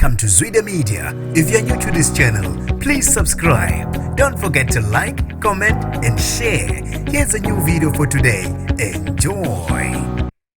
Welcome to Zwida Media. If you're new to this channel, please subscribe. Don't forget to like, comment and share. Here's a new video for today. Enjoy.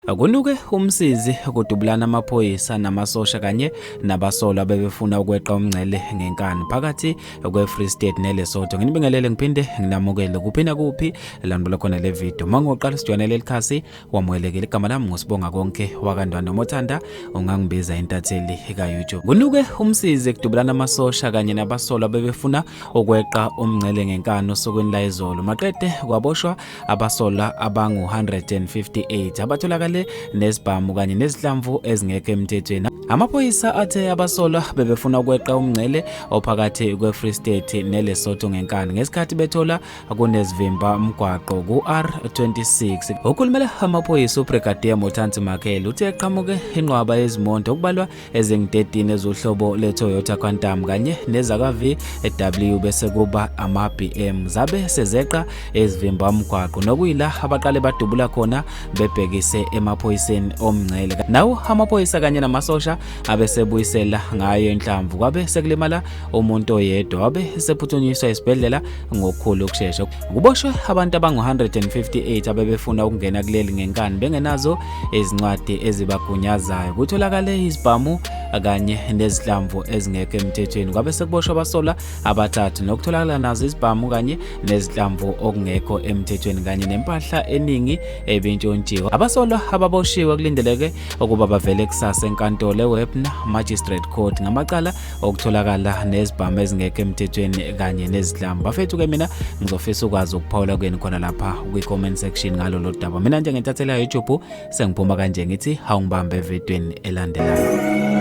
Akunuke umsizi kudubulana amaphoyisa namasosha kanye nabasola bebefuna ukweqa umngcele ngenkani phakathi kwe-Free State neLesotho. Nginibingelele ngiphinde nginamukele kuphina kuphi landula khona le video. Mangoqala sijoyinele likhasi wamwelekile igama lami ngosibonga konke wakandwana Mothanda ungangibiza intatheli ka-YouTube. Kunuke umsizi kudubulana amasosha kanye nabasola bebefuna ukweqa umngcele ngenkani osukwini la izolo. Maqede kwaboshwa abasola abangu 158 abatholakala nesibhamu kanye nezihlamvu ezingekho emthethweni. Amaphoyisa athe abasolwa bebefuna ukweqa umngcele ophakathi kwe-Free State neLesotho ngenkani ngesikhathi bethola kunezivimba umgwaqo ku-R26. Ukhulumela amaphoyisa uBrigadier Mothansi Makele uthe eqhamuke inqwaba yezimonto okubalwa ezingu-13 ezohlobo le-Toyota Quantum kanye nezaka-VW bese kuba ama-BM zabe sezeqa ezivimba umgwaqo nokuyila abaqale badubula khona bebhekise emaphoyiseni omngcele. Nawo amaphoyisa kanye namasosha abesebuyisela ngayo inhlamvu kwabe sekulimala umuntu oyedwa wabe sephuthunyiswa esibhedlela ngokukhulu ukusheshsha. Kuboshwe abantu abangu-158 abebefuna ukungena kuleli ngenkani bengenazo izincwadi ezibagunyazayo. Kutholakale izibhamu kanye nezihlamvu ezingekho emthethweni. Kwabe sekuboshwa abasola abathathu nokutholakala nazo izibhamu kanye nezihlamvu okungekho emthethweni kanye nempahla eningi ebintshontshiwe. Abasola ababoshiwe kulindeleke ukuba bavele kusasa enkantolo eWebner Magistrate Court ngamacala okutholakala nezibhamu ezingekho emthethweni kanye nezihlamvu. Bafethu ke mina ngizofisa ukwazi ukuphawula kweni khona lapha kwi-comment section ngalo lo daba. Mina nje ngentathela YouTube sengiphuma kanje ngithi awungibambe evidweni elandelayo.